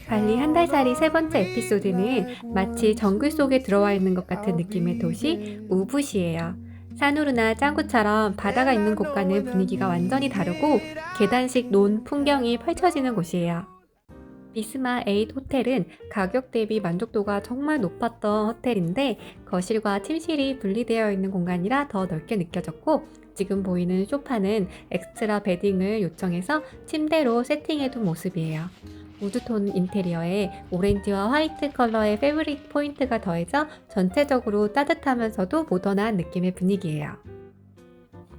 발리 한 달 살이 세 번째 에피소드는 마치 정글 속에 들어와 있는 것 같은 느낌의 도시 우붓이에요. 사누르나 짱구처럼 바다가 있는 곳과는 분위기가 완전히 다르고 계단식 논 풍경이 펼쳐지는 곳이에요. 비스마 에잇 호텔은 가격 대비 만족도가 정말 높았던 호텔인데 거실과 침실이 분리되어 있는 공간이라 더 넓게 느껴졌고 지금 보이는 소파는 엑스트라 베딩을 요청해서 침대로 세팅해둔 모습이에요. 우드톤 인테리어에 오렌지와 화이트 컬러의 패브릭 포인트가 더해져 전체적으로 따뜻하면서도 모던한 느낌의 분위기예요.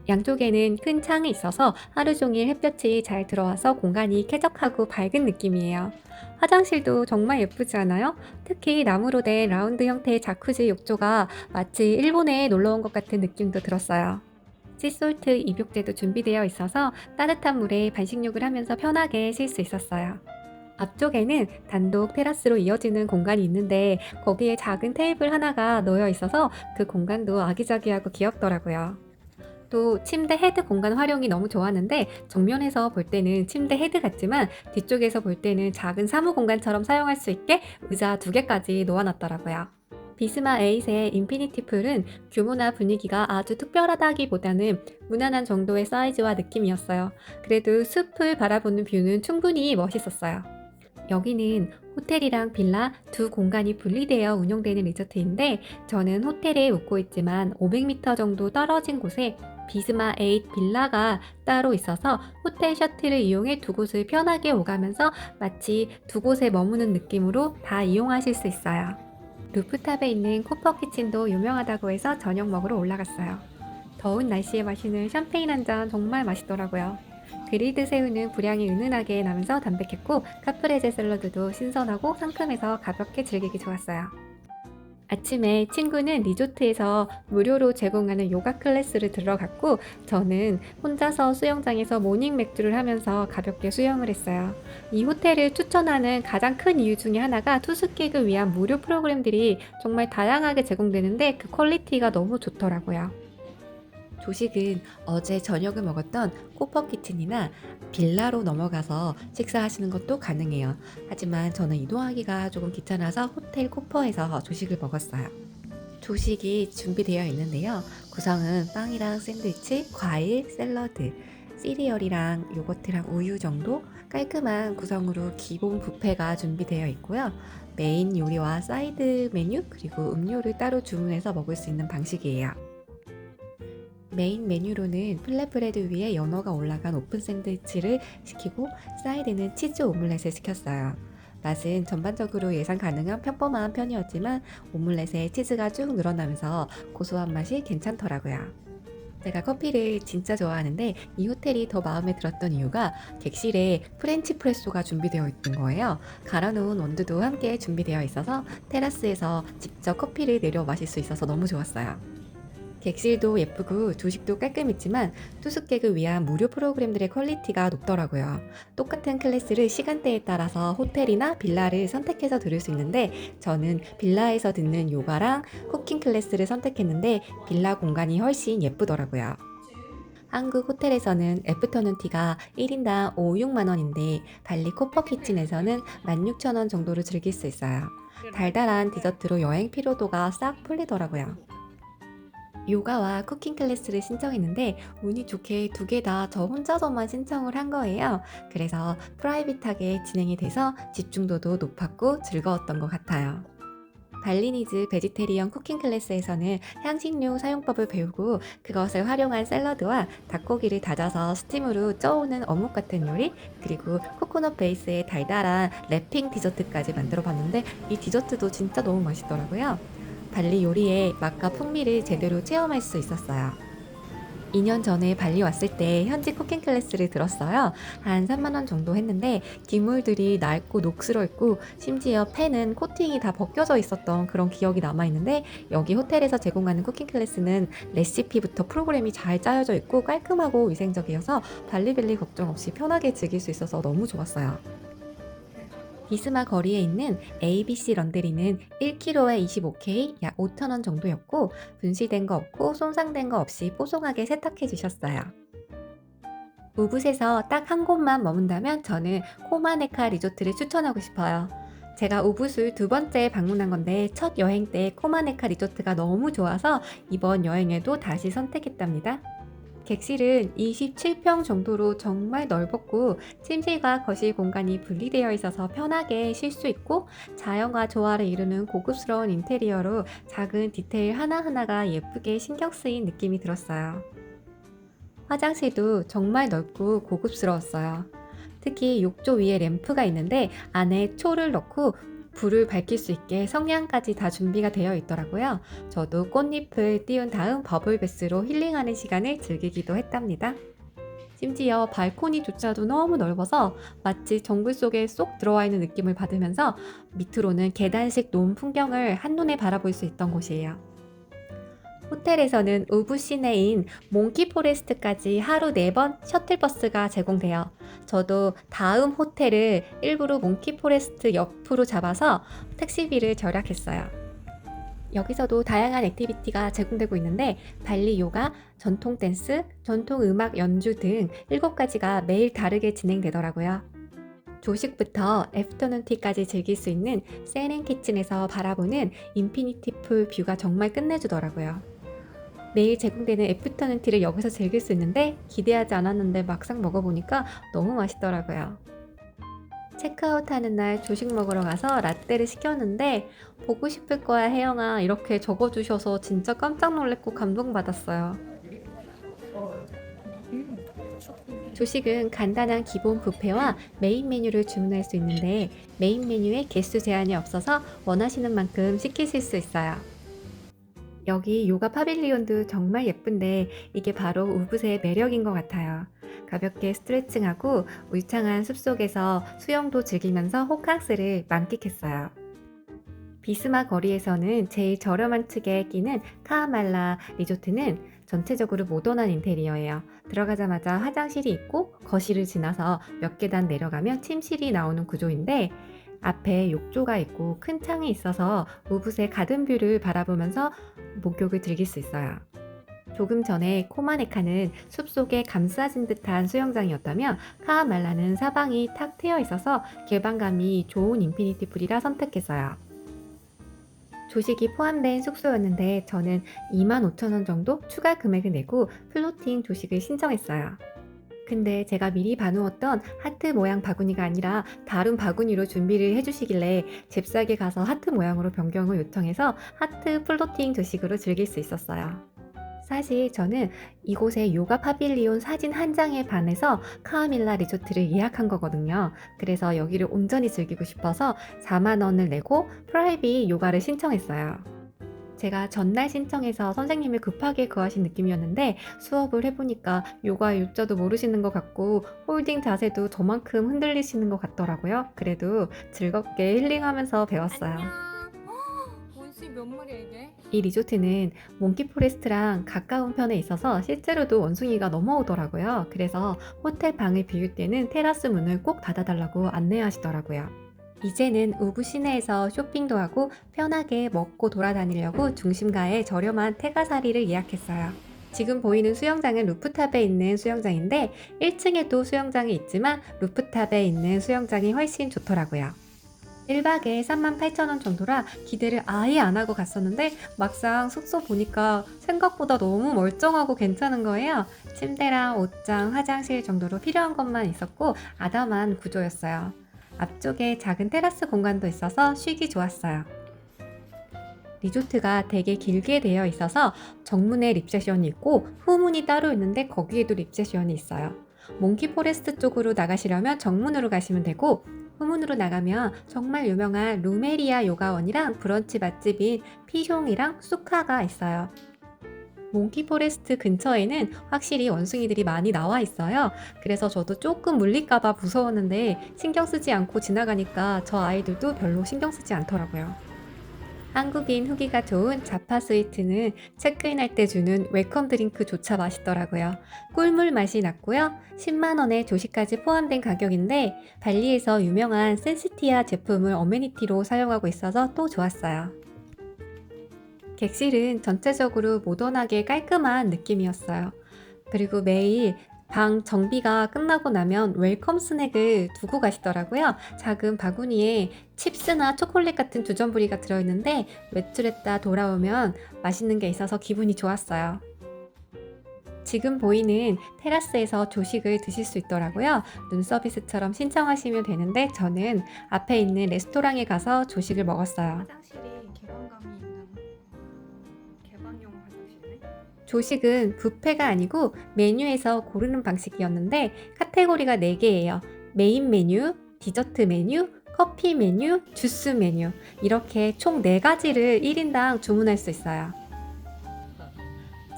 양쪽에는 큰 창이 있어서 하루 종일 햇볕이 잘 들어와서 공간이 쾌적하고 밝은 느낌이에요. 화장실도 정말 예쁘지 않아요? 특히 나무로 된 라운드 형태의 자쿠지 욕조가 마치 일본에 놀러 온 것 같은 느낌도 들었어요. 씨솔트 입욕제도 준비되어 있어서 따뜻한 물에 반신욕을 하면서 편하게 쉴 수 있었어요. 앞쪽에는 단독 테라스로 이어지는 공간이 있는데 거기에 작은 테이블 하나가 놓여 있어서 그 공간도 아기자기하고 귀엽더라고요. 또 침대 헤드 공간 활용이 너무 좋았는데 정면에서 볼 때는 침대 헤드 같지만 뒤쪽에서 볼 때는 작은 사무 공간처럼 사용할 수 있게 의자 2개까지 놓아놨더라고요. 비스마 에잇의 인피니티 풀은 규모나 분위기가 아주 특별하다기보다는 무난한 정도의 사이즈와 느낌이었어요. 그래도 숲을 바라보는 뷰는 충분히 멋있었어요. 여기는 호텔이랑 빌라 두 공간이 분리되어 운영되는 리조트인데 저는 호텔에 묵고 있지만 500m 정도 떨어진 곳에 비스마 에잇 빌라가 따로 있어서 호텔 셔틀을 이용해 두 곳을 편하게 오가면서 마치 두 곳에 머무는 느낌으로 다 이용하실 수 있어요. 루프탑에 있는 코퍼 키친도 유명하다고 해서 저녁 먹으러 올라갔어요. 더운 날씨에 마시는 샴페인 한 잔 정말 맛있더라고요. 그릴드 새우는 분량이 은은하게 나면서 담백했고 카프레제 샐러드도 신선하고 상큼해서 가볍게 즐기기 좋았어요. 아침에 친구는 리조트에서 무료로 제공하는 요가 클래스를 들어갔고 저는 혼자서 수영장에서 모닝 맥주를 하면서 가볍게 수영을 했어요. 이 호텔을 추천하는 가장 큰 이유 중에 하나가 투숙객을 위한 무료 프로그램들이 정말 다양하게 제공되는데 그 퀄리티가 너무 좋더라고요. 조식은 어제 저녁을 먹었던 코퍼 키친이나 빌라로 넘어가서 식사하시는 것도 가능해요. 하지만 저는 이동하기가 조금 귀찮아서 호텔 코퍼에서 조식을 먹었어요. 조식이 준비되어 있는데요. 구성은 빵이랑 샌드위치, 과일, 샐러드, 시리얼이랑 요거트랑 우유 정도 깔끔한 구성으로 기본 뷔페가 준비되어 있고요. 메인 요리와 사이드 메뉴 그리고 음료를 따로 주문해서 먹을 수 있는 방식이에요. 메인 메뉴로는 플랫브레드 위에 연어가 올라간 오픈 샌드위치를 시키고 사이드는 치즈 오믈렛을 시켰어요. 맛은 전반적으로 예상 가능한 평범한 편이었지만 오믈렛에 치즈가 쭉 늘어나면서 고소한 맛이 괜찮더라고요. 제가 커피를 진짜 좋아하는데 이 호텔이 더 마음에 들었던 이유가 객실에 프렌치 프레소가 준비되어 있는 거예요. 갈아놓은 원두도 함께 준비되어 있어서 테라스에서 직접 커피를 내려 마실 수 있어서 너무 좋았어요. 객실도 예쁘고 조식도 깔끔했지만 투숙객을 위한 무료 프로그램들의 퀄리티가 높더라고요. 똑같은 클래스를 시간대에 따라서 호텔이나 빌라를 선택해서 들을 수 있는데 저는 빌라에서 듣는 요가랑 쿠킹 클래스를 선택했는데 빌라 공간이 훨씬 예쁘더라고요. 한국 호텔에서는 애프터눈 티가 1인당 5, 6만 원인데 발리 코퍼 키친에서는 16,000원 정도로 즐길 수 있어요. 달달한 디저트로 여행 피로도가 싹 풀리더라고요. 요가와 쿠킹 클래스를 신청했는데 운이 좋게 두 개 다 저 혼자서만 신청을 한 거예요. 그래서 프라이빗하게 진행이 돼서 집중도도 높았고 즐거웠던 것 같아요. 발리니즈 베지테리언 쿠킹 클래스에서는 향신료 사용법을 배우고 그것을 활용한 샐러드와 닭고기를 다져서 스팀으로 쪄오는 어묵 같은 요리 그리고 코코넛 베이스의 달달한 랩핑 디저트까지 만들어 봤는데 이 디저트도 진짜 너무 맛있더라고요. 발리 요리의 맛과 풍미를 제대로 체험할 수 있었어요. 2년 전에 발리 왔을 때 현지 쿠킹 클래스를 들었어요. 한 3만 원 정도 했는데 기물들이 낡고 녹슬어 있고 심지어 팬은 코팅이 다 벗겨져 있었던 그런 기억이 남아 있는데 여기 호텔에서 제공하는 쿠킹 클래스는 레시피부터 프로그램이 잘 짜여져 있고 깔끔하고 위생적이어서 발리벨리 걱정 없이 편하게 즐길 수 있어서 너무 좋았어요. 비스마 거리에 있는 ABC 런드리는 1kg에 25K, 약 5,000원 정도였고 분실된 거 없고 손상된 거 없이 뽀송하게 세탁해 주셨어요. 우붓에서 딱 한 곳만 머문다면 저는 코마네카 리조트를 추천하고 싶어요. 제가 우붓을 두 번째 방문한 건데 첫 여행 때 코마네카 리조트가 너무 좋아서 이번 여행에도 다시 선택했답니다. 객실은 27평 정도로 정말 넓었고 침실과 거실 공간이 분리되어 있어서 편하게 쉴 수 있고 자연과 조화를 이루는 고급스러운 인테리어로 작은 디테일 하나하나가 예쁘게 신경 쓰인 느낌이 들었어요. 화장실도 정말 넓고 고급스러웠어요. 특히 욕조 위에 램프가 있는데 안에 초를 넣고 불을 밝힐 수 있게 성냥까지 다 준비가 되어 있더라고요. 저도 꽃잎을 띄운 다음 버블베스로 힐링하는 시간을 즐기기도 했답니다. 심지어 발코니조차도 너무 넓어서 마치 정글 속에 쏙 들어와 있는 느낌을 받으면서 밑으로는 계단식 논 풍경을 한눈에 바라볼 수 있던 곳이에요. 호텔에서는 우붓 시내인 몽키 포레스트까지 하루 4번 셔틀버스가 제공돼요. 저도 다음 호텔을 일부러 몽키 포레스트 옆으로 잡아서 택시비를 절약했어요. 여기서도 다양한 액티비티가 제공되고 있는데 발리 요가, 전통 댄스, 전통 음악 연주 등 7가지가 매일 다르게 진행되더라고요. 조식부터 애프터눈 티까지 즐길 수 있는 세렌 키친에서 바라보는 인피니티 풀 뷰가 정말 끝내주더라고요. 매일 제공되는 애프터눈 티를 여기서 즐길 수 있는데 기대하지 않았는데 막상 먹어보니까 너무 맛있더라고요. 체크아웃하는 날 조식 먹으러 가서 라떼를 시켰는데 보고 싶을 거야 혜영아 이렇게 적어주셔서 진짜 깜짝 놀랐고 감동받았어요. 조식은 간단한 기본 뷔페와 메인 메뉴를 주문할 수 있는데 메인 메뉴에 개수 제한이 없어서 원하시는 만큼 시키실 수 있어요. 여기 요가 파빌리온도 정말 예쁜데 이게 바로 우붓의 매력인 것 같아요. 가볍게 스트레칭하고 울창한 숲속에서 수영도 즐기면서 호캉스를 만끽했어요. 비스마 거리에서는 제일 저렴한 층에 끼는 카아말라 리조트는 전체적으로 모던한 인테리어예요. 들어가자마자 화장실이 있고 거실을 지나서 몇 계단 내려가면 침실이 나오는 구조인데 앞에 욕조가 있고 큰 창이 있어서 우붓의 가든뷰를 바라보면서 목욕을 즐길 수 있어요. 조금 전에 코마네카는 숲속에 감싸진 듯한 수영장이었다면 카아말라는 사방이 탁 트여 있어서 개방감이 좋은 인피니티 풀이라 선택했어요. 조식이 포함된 숙소였는데 저는 25,000원 정도 추가 금액을 내고 플로팅 조식을 신청했어요. 근데 제가 미리 봐놓았던 하트 모양 바구니가 아니라 다른 바구니로 준비를 해주시길래 잽싸게 가서 하트 모양으로 변경을 요청해서 하트 플로팅 조식으로 즐길 수 있었어요. 사실 저는 이곳의 요가 파빌리온 사진 한 장에 반해서 카아밀라 리조트를 예약한 거거든요. 그래서 여기를 온전히 즐기고 싶어서 4만 원을 내고 프라이빗 요가를 신청했어요. 제가 전날 신청해서 선생님을 급하게 구하신 느낌이었는데 수업을 해보니까 요가 요자도 모르시는 것 같고 홀딩 자세도 저만큼 흔들리시는 것 같더라고요. 그래도 즐겁게 힐링하면서 배웠어요. 안녕. 원숭이 몇 마리야 이게? 이 리조트는 몽키 포레스트랑 가까운 편에 있어서 실제로도 원숭이가 넘어오더라고요. 그래서 호텔 방을 비울 때는 테라스 문을 꼭 닫아달라고 안내하시더라고요. 이제는 우붓 시내에서 쇼핑도 하고 편하게 먹고 돌아다니려고 중심가에 저렴한 태가사리를 예약했어요. 지금 보이는 수영장은 루프탑에 있는 수영장인데 1층에도 수영장이 있지만 루프탑에 있는 수영장이 훨씬 좋더라고요. 1박에 38,000원 정도라 기대를 아예 안 하고 갔었는데 막상 숙소 보니까 생각보다 너무 멀쩡하고 괜찮은 거예요. 침대랑 옷장, 화장실 정도로 필요한 것만 있었고 아담한 구조였어요. 앞쪽에 작은 테라스 공간도 있어서 쉬기 좋았어요. 리조트가 되게 길게 되어 있어서 정문에 립세션이 있고 후문이 따로 있는데 거기에도 립세션이 있어요. 몽키 포레스트 쪽으로 나가시려면 정문으로 가시면 되고 후문으로 나가면 정말 유명한 루메리아 요가원이랑 브런치 맛집인 피숑이랑 수카가 있어요. 몽키 포레스트 근처에는 확실히 원숭이들이 많이 나와 있어요. 그래서 저도 조금 물릴까봐 무서웠는데 신경 쓰지 않고 지나가니까 저 아이들도 별로 신경 쓰지 않더라고요. 한국인 후기가 좋은 자파 스위트는 체크인할 때 주는 웰컴 드링크조차 맛있더라고요. 꿀물 맛이 났고요. 10만 원에 조식까지 포함된 가격인데 발리에서 유명한 센스티아 제품을 어메니티로 사용하고 있어서 또 좋았어요. 객실은 전체적으로 모던하게 깔끔한 느낌이었어요. 그리고 매일 방 정비가 끝나고 나면 웰컴 스낵을 두고 가시더라고요. 작은 바구니에 칩스나 초콜릿 같은 주전부리가 들어있는데 외출했다 돌아오면 맛있는 게 있어서 기분이 좋았어요. 지금 보이는 테라스에서 조식을 드실 수 있더라고요. 룸서비스처럼 신청하시면 되는데 저는 앞에 있는 레스토랑에 가서 조식을 먹었어요. 화장실이 개방감이 있는 개방용 화장실이네. 조식은 뷔페가 아니고 메뉴에서 고르는 방식이었는데 카테고리가 4개예요. 메인 메뉴, 디저트 메뉴, 커피 메뉴, 주스 메뉴 이렇게 총 4가지를 1인당 주문할 수 있어요.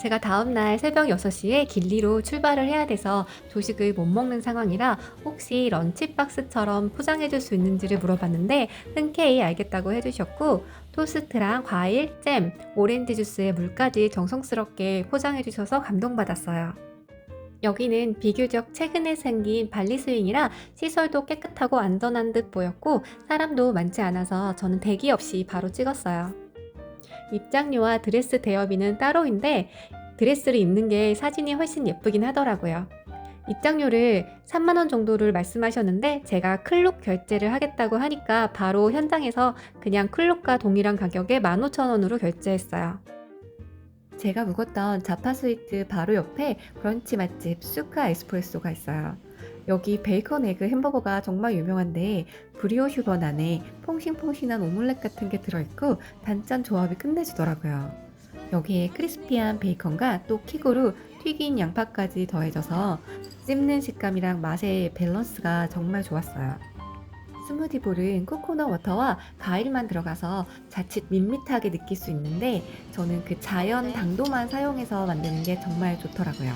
제가 다음날 새벽 6시에 길리로 출발을 해야 돼서 조식을 못 먹는 상황이라 혹시 런치박스처럼 포장해 줄 수 있는지를 물어봤는데 흔쾌히 알겠다고 해주셨고 토스트랑 과일, 잼, 오렌지 주스에 물까지 정성스럽게 포장해 주셔서 감동받았어요. 여기는 비교적 최근에 생긴 발리스윙이라 시설도 깨끗하고 안전한 듯 보였고 사람도 많지 않아서 저는 대기 없이 바로 찍었어요. 입장료와 드레스 대여비는 따로인데 드레스를 입는 게 사진이 훨씬 예쁘긴 하더라고요. 입장료를 3만 원 정도를 말씀하셨는데 제가 클룩 결제를 하겠다고 하니까 바로 현장에서 그냥 클룩과 동일한 가격에 15,000원으로 결제했어요. 제가 묵었던 자파 스위트 바로 옆에 브런치 맛집 수카 에스프레소가 있어요. 여기 베이컨 에그 햄버거가 정말 유명한데 브리오슈 번 안에 퐁신퐁신한 오믈렛 같은 게 들어있고 단짠 조합이 끝내주더라고요. 여기에 크리스피한 베이컨과 또 킥으로 튀긴 양파까지 더해져서 씹는 식감이랑 맛의 밸런스가 정말 좋았어요. 스무디볼은 코코넛 워터와 과일만 들어가서 자칫 밋밋하게 느낄 수 있는데 저는 그 자연 당도만 사용해서 만드는 게 정말 좋더라고요.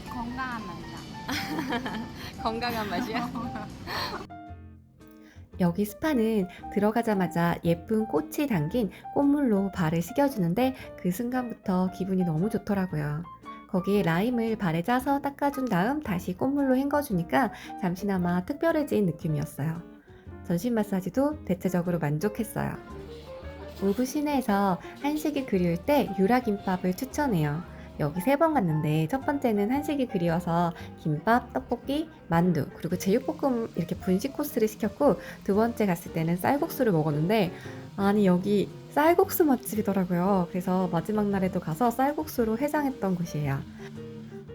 건강한 맛이다. 건강한 맛이야? 여기 스파는 들어가자마자 예쁜 꽃이 담긴 꽃물로 발을 식여주는데 그 순간부터 기분이 너무 좋더라고요. 거기에 라임을 발에 짜서 닦아준 다음 다시 꽃물로 헹궈주니까 잠시나마 특별해진 느낌이었어요. 전신 마사지도 대체적으로 만족했어요. 오브 시내에서 한식이 그리울 때 유라김밥을 추천해요. 여기 3번 갔는데 첫 번째는 한식이 그리워서 김밥, 떡볶이, 만두 그리고 제육볶음 이렇게 분식 코스를 시켰고 두 번째 갔을 때는 쌀국수를 먹었는데 아니 여기 쌀국수 맛집이더라고요. 그래서 마지막 날에도 가서 쌀국수로 해장했던 곳이에요.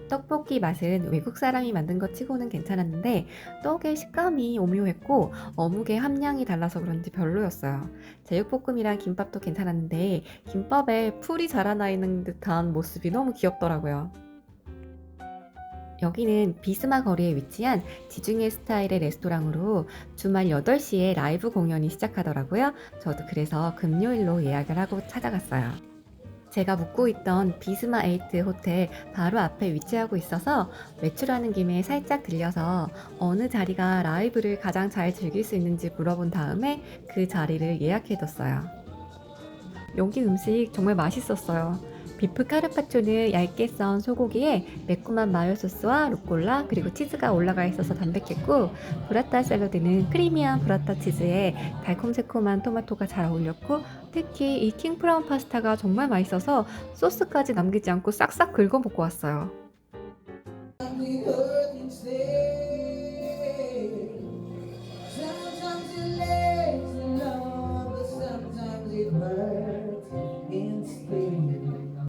떡볶이 맛은 외국 사람이 만든 것 치고는 괜찮았는데 떡의 식감이 오묘했고 어묵의 함량이 달라서 그런지 별로였어요. 제육볶음이랑 김밥도 괜찮았는데 김밥에 풀이 자라나 있는 듯한 모습이 너무 귀엽더라고요. 여기는 비스마 거리에 위치한 지중해 스타일의 레스토랑으로 주말 8시에 라이브 공연이 시작하더라고요. 저도 그래서 금요일로 예약을 하고 찾아갔어요. 제가 묵고 있던 비스마 에이트 호텔 바로 앞에 위치하고 있어서 외출하는 김에 살짝 들려서 어느 자리가 라이브를 가장 잘 즐길 수 있는지 물어본 다음에 그 자리를 예약해뒀어요. 여기 음식 정말 맛있었어요. 비프 카르파초는 얇게 썬 소고기에 매콤한 마요 소스와 루꼴라 그리고 치즈가 올라가 있어서 담백했고 브라타 샐러드는 크리미한 브라타 치즈에 달콤새콤한 토마토가 잘 어울렸고 특히 이 킹프라운 파스타가 정말 맛있어서 소스까지 남기지 않고 싹싹 긁어 먹고 왔어요. We heard him say, sometimes it lasts long, but sometimes it hurts instead.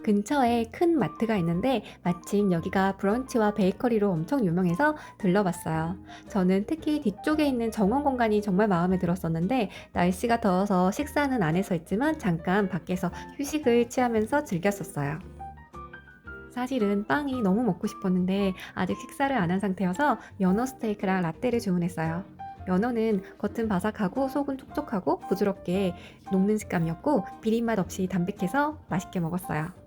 근처에 큰 마트가 있는데 마침 여기가 브런치와 베이커리로 엄청 유명해서 들러봤어요. 저는 특히 뒤쪽에 있는 정원 공간이 정말 마음에 들었었는데 날씨가 더워서 식사는 안에서 했지만 잠깐 밖에서 휴식을 취하면서 즐겼었어요. 사실은 빵이 너무 먹고 싶었는데 아직 식사를 안 한 상태여서 연어 스테이크랑 라떼를 주문했어요. 연어는 겉은 바삭하고 속은 촉촉하고 부드럽게 녹는 식감이었고 비린맛 없이 담백해서 맛있게 먹었어요.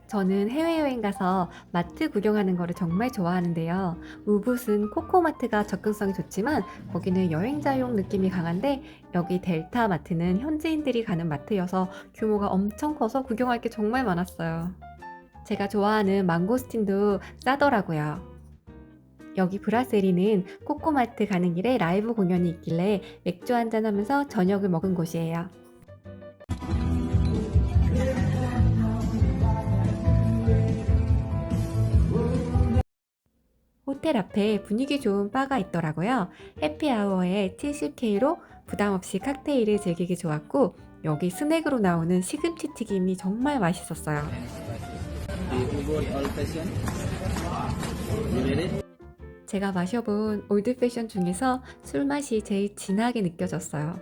저는 해외여행 가서 마트 구경하는 거를 정말 좋아하는데요. 우붓은 코코마트가 접근성이 좋지만 거기는 여행자용 느낌이 강한데 여기 델타 마트는 현지인들이 가는 마트여서 규모가 엄청 커서 구경할 게 정말 많았어요. 제가 좋아하는 망고스틴도 싸더라고요. 여기 브라세리는 코코마트 가는 길에 라이브 공연이 있길래 맥주 한잔 하면서 저녁을 먹은 곳이에요. 호텔 앞에 분위기 좋은 바가 있더라고요. 해피아워에 70K로 부담 없이 칵테일을 즐기기 좋았고 여기 스낵으로 나오는 시금치 튀김이 정말 맛있었어요. 제가 마셔본 올드 패션 중에서 술 맛이 제일 진하게 느껴졌어요.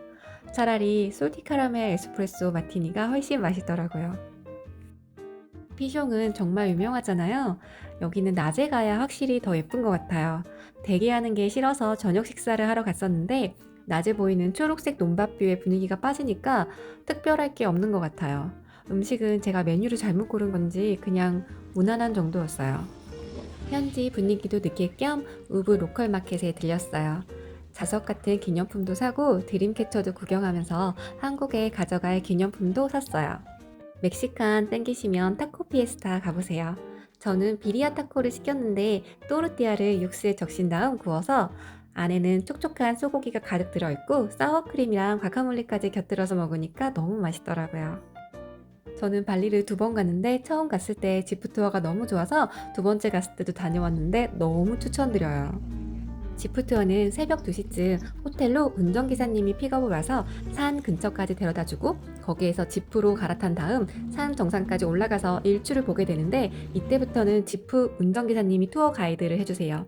차라리 솔티 카라멜 에스프레소 마티니가 훨씬 맛있더라고요. 피숑은 정말 유명하잖아요. 여기는 낮에 가야 확실히 더 예쁜 것 같아요. 대기하는 게 싫어서 저녁 식사를 하러 갔었는데 낮에 보이는 초록색 논밭뷰의 분위기가 빠지니까 특별할 게 없는 것 같아요. 음식은 제가 메뉴를 잘못 고른 건지 그냥 무난한 정도였어요. 현지 분위기도 느낄 겸 우브 로컬 마켓에 들렸어요. 자석 같은 기념품도 사고 드림캐쳐도 구경하면서 한국에 가져갈 기념품도 샀어요. 멕시칸 땡기시면 타코 피에스타 가보세요. 저는 비리아 타코를 시켰는데 또르띠아를 육수에 적신 다음 구워서 안에는 촉촉한 소고기가 가득 들어있고 사워크림이랑 과카몰리까지 곁들여서 먹으니까 너무 맛있더라고요. 저는 발리를 2번 갔는데 처음 갔을 때 지프 투어가 너무 좋아서 2번째 갔을 때도 다녀왔는데 너무 추천드려요. 지프 투어는 새벽 2시쯤 호텔로 운전기사님이 픽업을 와서 산 근처까지 데려다주고 거기에서 지프로 갈아탄 다음 산 정상까지 올라가서 일출을 보게 되는데 이때부터는 지프 운전기사님이 투어 가이드를 해주세요.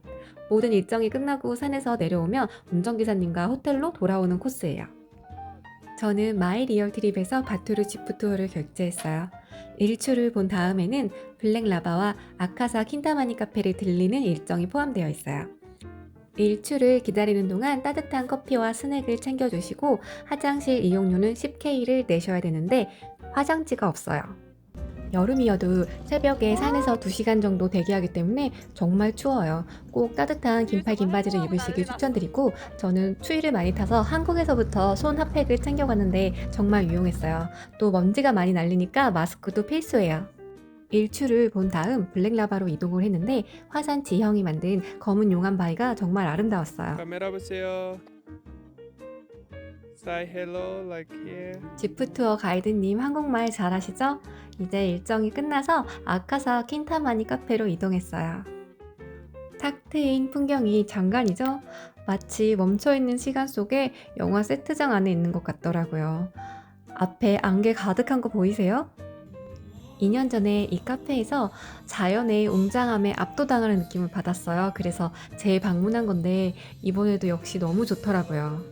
모든 일정이 끝나고 산에서 내려오면 운전기사님과 호텔로 돌아오는 코스예요. 저는 마이 리얼 트립에서 바투르 지프 투어를 결제했어요. 일출을 본 다음에는 블랙 라바와 아카사 킨타마니 카페를 들리는 일정이 포함되어 있어요. 일출을 기다리는 동안 따뜻한 커피와 스낵을 챙겨주시고 화장실 이용료는 10K를 내셔야 되는데 화장지가 없어요. 여름이어도 새벽에 산에서 2시간 정도 대기하기 때문에 정말 추워요. 꼭 따뜻한 긴팔 긴 바지를 입으시길 추천드리고 저는 추위를 많이 타서 한국에서부터 손 핫팩을 챙겨갔는데 정말 유용했어요. 또 먼지가 많이 날리니까 마스크도 필수예요. 일출을 본 다음 블랙라바로 이동을 했는데 화산 지형이 만든 검은 용암 바위가 정말 아름다웠어요. 카메라 보세요. Say hello like here. 지프 투어 가이드님 한국말 잘하시죠? 이제 일정이 끝나서 아카사 킨타마니 카페로 이동했어요. 탁 트인 풍경이 장관이죠? 마치 멈춰있는 시간 속에 영화 세트장 안에 있는 것 같더라고요. 앞에 안개 가득한 거 보이세요? 2년 전에 이 카페에서 자연의 웅장함에 압도당하는 느낌을 받았어요. 그래서 재방문한 건데 이번에도 역시 너무 좋더라고요.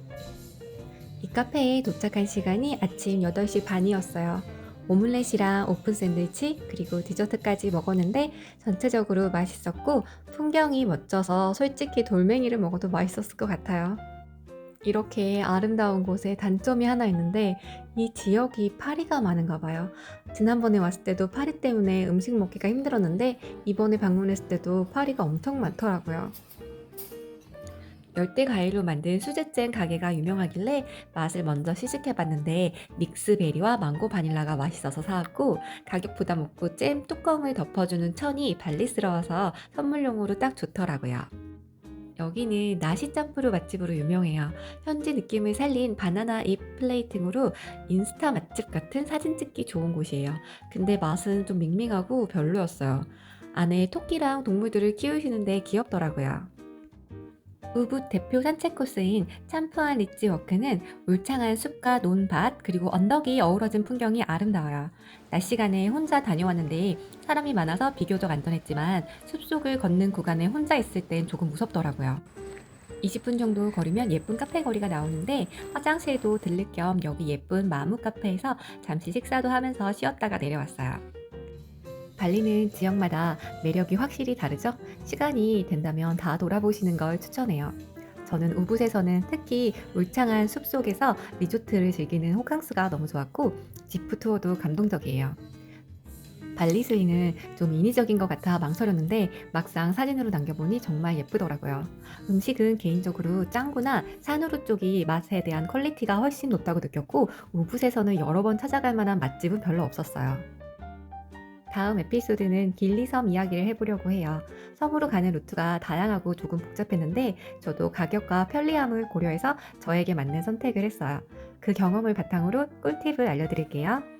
이 카페에 도착한 시간이 아침 8시 반이었어요. 오믈렛이랑 오픈 샌드위치 그리고 디저트까지 먹었는데 전체적으로 맛있었고 풍경이 멋져서 솔직히 돌멩이를 먹어도 맛있었을 것 같아요. 이렇게 아름다운 곳에 단점이 하나 있는데 이 지역이 파리가 많은가 봐요. 지난번에 왔을 때도 파리 때문에 음식 먹기가 힘들었는데 이번에 방문했을 때도 파리가 엄청 많더라고요. 열대 과일로 만든 수제잼 가게가 유명하길래 맛을 먼저 시식해봤는데 믹스베리와 망고 바닐라가 맛있어서 사왔고 가격 부담 없고 잼 뚜껑을 덮어주는 천이 발리스러워서 선물용으로 딱 좋더라고요. 여기는 나시 짬뿌루 맛집으로 유명해요. 현지 느낌을 살린 바나나 잎 플레이팅으로 인스타 맛집 같은 사진 찍기 좋은 곳이에요. 근데 맛은 좀 밍밍하고 별로였어요. 안에 토끼랑 동물들을 키우시는데 귀엽더라고요. 우붓 대표 산책 코스인 참프안 리치 워크는 울창한 숲과 논밭 그리고 언덕이 어우러진 풍경이 아름다워요. 낮 시간에 혼자 다녀왔는데 사람이 많아서 비교적 안전했지만 숲속을 걷는 구간에 혼자 있을 땐 조금 무섭더라고요. 20분 정도 걸으면 예쁜 카페 거리가 나오는데 화장실도 들릴 겸 여기 예쁜 마무 카페에서 잠시 식사도 하면서 쉬었다가 내려왔어요. 발리는 지역마다 매력이 확실히 다르죠? 시간이 된다면 다 돌아보시는 걸 추천해요. 저는 우붓에서는 특히 울창한 숲속에서 리조트를 즐기는 호캉스가 너무 좋았고 지프 투어도 감동적이에요. 발리 스윙은 좀 인위적인 것 같아 망설였는데 막상 사진으로 남겨보니 정말 예쁘더라고요. 음식은 개인적으로 짱구나 사누루 쪽이 맛에 대한 퀄리티가 훨씬 높다고 느꼈고 우붓에서는 여러 번 찾아갈 만한 맛집은 별로 없었어요. 다음 에피소드는 길리섬 이야기를 해보려고 해요. 섬으로 가는 루트가 다양하고 조금 복잡했는데 저도 가격과 편리함을 고려해서 저에게 맞는 선택을 했어요. 그 경험을 바탕으로 꿀팁을 알려드릴게요.